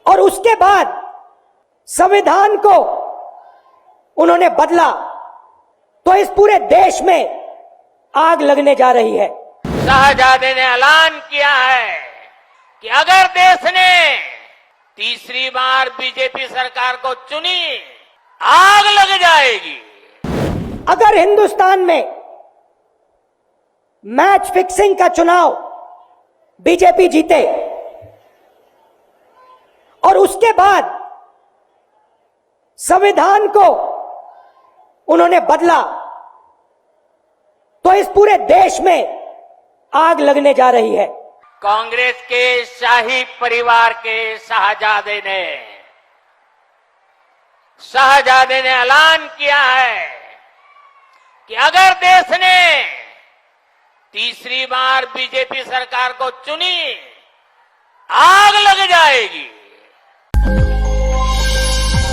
और उसके बाद संविधान को उन्होंने बदला तो इस पूरे देश में आग लगने जा रही है। शाहजादे ने ऐलान किया है कि अगर देश ने तीसरी बार बीजेपी सरकार को चुनी, आग लग जाएगी। अगर हिंदुस्तान में मैच फिक्सिंग का चुनाव बीजेपी जीते और उसके बाद संविधान को उन्होंने बदला तो इस पूरे देश में आग लगने जा रही है। कांग्रेस के शाही परिवार के शाहजादे ने ऐलान किया है कि अगर देश ने तीसरी बार बीजेपी सरकार को चुनी, आग लग जाएगी।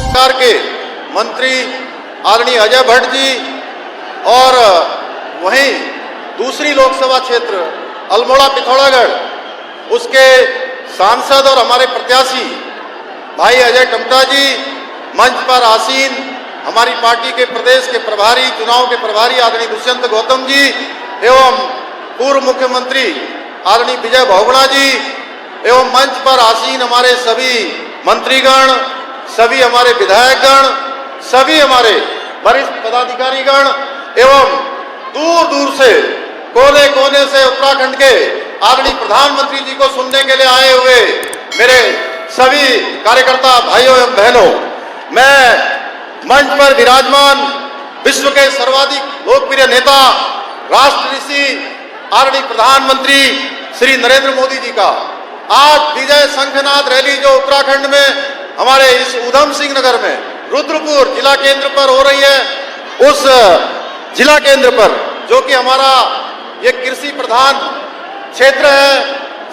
सरकार के मंत्री आदरणीय अजय भट्ट जी और वहीं दूसरी लोकसभा क्षेत्र अल्मोड़ा पिथौरागढ़, उसके सांसद और हमारे प्रत्याशी भाई अजय टम्टा जी, मंच पर आसीन हमारी पार्टी के प्रदेश के प्रभारी, चुनाव के प्रभारी आदरणीय दुष्यंत गौतम जी एवं पूर्व मुख्यमंत्री आदरणीय विजय बहुगुणा जी एवं मंच पर आसीन हमारे सभी मंत्रीगण, सभी हमारे विधायकगण, सभी हमारे वरिष्ठ पदाधिकारीगण एवं दूर दूर से कोने कोने से उत्तराखंड के आदरणीय प्रधानमंत्री जी को सुनने के लिए आए हुए मेरे सभी कार्यकर्ता भाइयों एवं बहनों, मैं मंच पर विराजमान विश्व के सर्वाधिक लोकप्रिय नेता राष्ट्र ऋषि आदरणीय प्रधानमंत्री श्री नरेंद्र मोदी जी का आज विजय शंखनाद रैली जो उत्तराखंड में हमारे इस उधम सिंह नगर में रुद्रपुर जिला केंद्र पर हो रही है, उस जिला केंद्र पर जो कि हमारा ये कृषि प्रधान क्षेत्र है,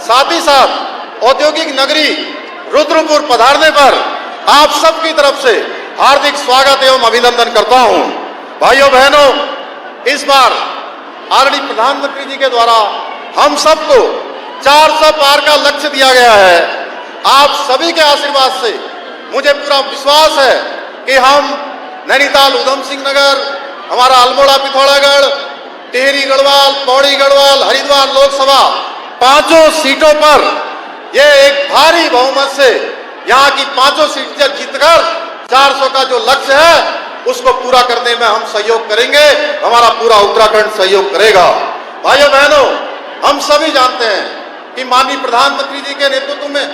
साथ ही साथ औद्योगिक नगरी रुद्रपुर पधारने पर आप सबकी तरफ से हार्दिक स्वागत एवं अभिनंदन करता हूं। भाइयों बहनों, इस बार आदरणीय प्रधानमंत्री जी के द्वारा हम सबको 400 पार का लक्ष्य दिया गया है। आप सभी के आशीर्वाद से मुझे पूरा विश्वास है कि हम नैनीताल, उधम सिंह नगर, हमारा अल्मोड़ा पिथौरागढ़, टिहरी गढ़वाल, पौड़ी गढ़वाल, हरिद्वार लोकसभा पांचों सीटों पर ये एक भारी बहुमत से यहाँ की पांचों सीटें जीतकर 400 का जो लक्ष्य है उसको पूरा करने में हम सहयोग करेंगे, हमारा पूरा उत्तराखंड सहयोग करेगा। भाइयों बहनों, हम सभी जानते हैं कि माननीय प्रधानमंत्री जी के नेतृत्व में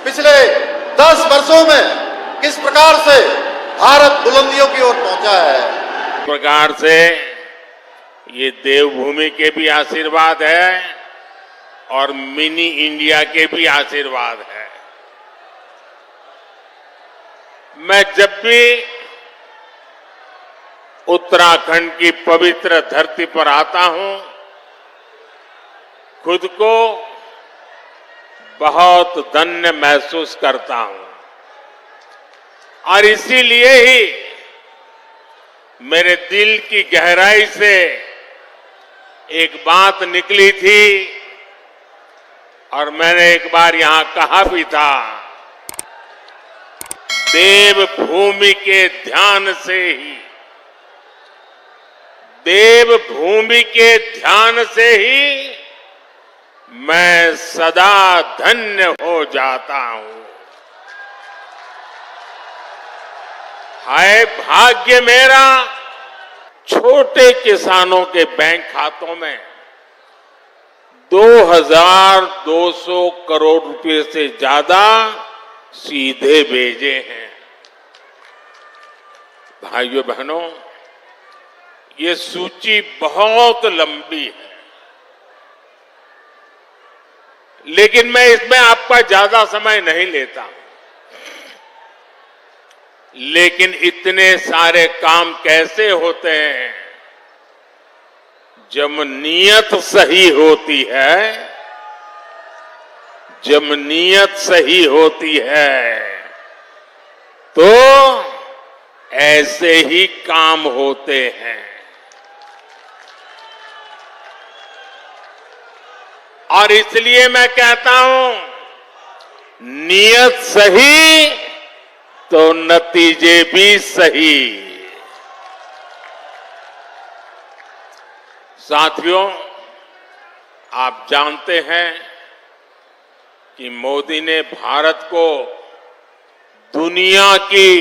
पिछले 10 वर्षों में किस प्रकार से भारत बुलंदियों की ओर पहुंचा है। इस प्रकार से ये देवभूमि के भी आशीर्वाद है और मिनी इंडिया के भी आशीर्वाद है। मैं जब भी उत्तराखंड की पवित्र धरती पर आता हूं, खुद को बहुत धन्य महसूस करता हूं और इसीलिए ही मेरे दिल की गहराई से एक बात निकली थी और मैंने एक बार यहां कहा भी था, देवभूमि के ध्यान से ही, देवभूमि के ध्यान से ही मैं सदा धन्य हो जाता हूं। हाय भाग्य मेरा, छोटे किसानों के बैंक खातों में 2200 करोड़ रुपए से ज्यादा सीधे भेजे हैं। भाइयों बहनों, ये सूची बहुत लंबी है, लेकिन मैं इसमें आपका ज्यादा समय नहीं लेता। लेकिन इतने सारे काम कैसे होते हैं जब नीयत सही होती है, जब नीयत सही होती है तो ऐसे ही काम होते हैं। और इसलिए मैं कहता हूं, नियत सही तो नतीजे भी सही। साथियों, आप जानते हैं कि मोदी ने भारत को दुनिया की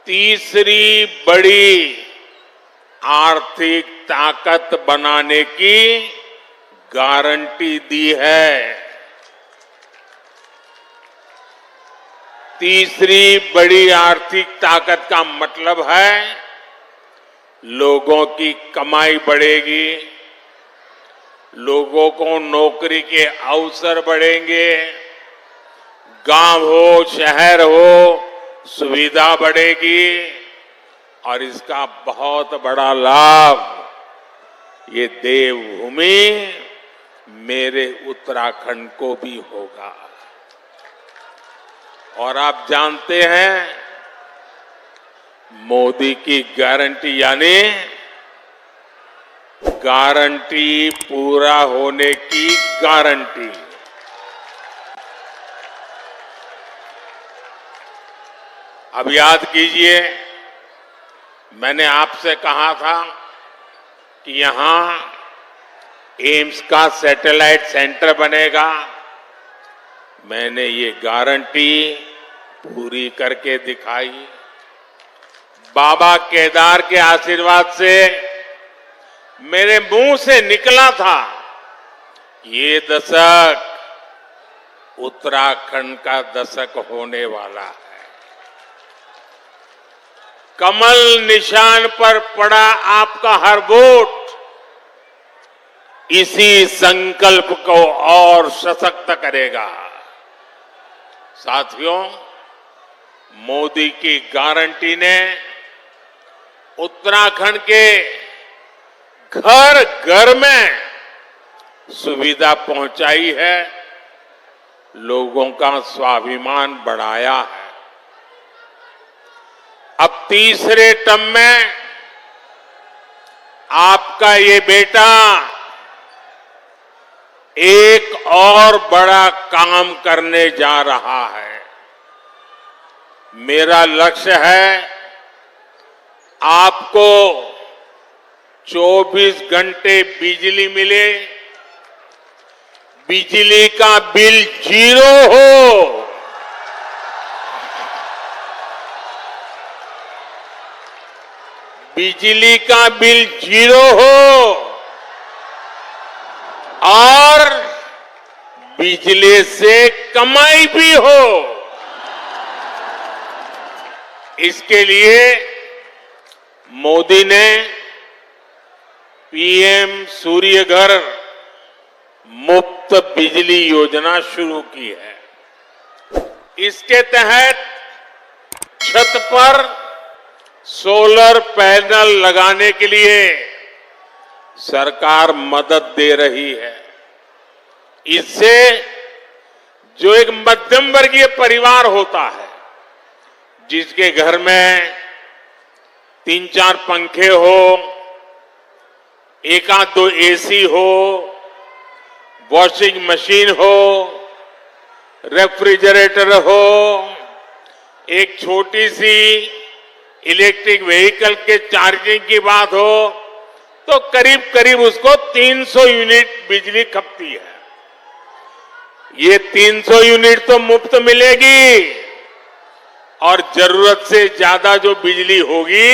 तीसरी बड़ी आर्थिक ताकत बनाने की गारंटी दी है। तीसरी बड़ी आर्थिक ताकत का मतलब है लोगों की कमाई बढ़ेगी, लोगों को नौकरी के अवसर बढ़ेंगे, गांव हो शहर हो सुविधा बढ़ेगी और इसका बहुत बड़ा लाभ ये देवभूमि मेरे उत्तराखंड को भी होगा। और आप जानते हैं, मोदी की गारंटी यानी गारंटी पूरा होने की गारंटी। अब याद कीजिए, मैंने आपसे कहा था कि यहां एम्स का सैटेलाइट सेंटर बनेगा। मैंने ये गारंटी पूरी करके दिखाई। बाबा केदार के आशीर्वाद से मेरे मुंह से निकला था, ये दशक उत्तराखंड का दशक होने वाला है। कमल निशान पर पड़ा आपका हर वोट इसी संकल्प को और सशक्त करेगा। साथियों, मोदी की गारंटी ने उत्तराखंड के घर घर में सुविधा पहुंचाई है, लोगों का स्वाभिमान बढ़ाया है। अब तीसरे टर्म में आपका ये बेटा एक और बड़ा काम करने जा रहा है। मेरा लक्ष्य है आपको 24 घंटे बिजली मिले, बिजली का बिल 0 हो, बिजली का बिल 0 हो और बिजली से कमाई भी हो। इसके लिए मोदी ने पीएम सूर्य घर मुफ्त बिजली योजना शुरू की है। इसके तहत छत पर सोलर पैनल लगाने के लिए सरकार मदद दे रही है। इससे जो एक मध्यम वर्गीय परिवार होता है, जिसके घर में 3-4 पंखे हो, 1-2 एसी हो, वॉशिंग मशीन हो, रेफ्रिजरेटर हो, एक छोटी सी इलेक्ट्रिक व्हीकल के चार्जिंग की बात हो, तो करीब करीब उसको 300 यूनिट बिजली खपती है। ये 300 यूनिट तो मुफ्त मिलेगी और जरूरत से ज्यादा जो बिजली होगी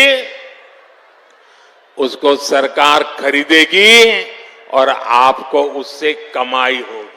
उसको सरकार खरीदेगी और आपको उससे कमाई होगी।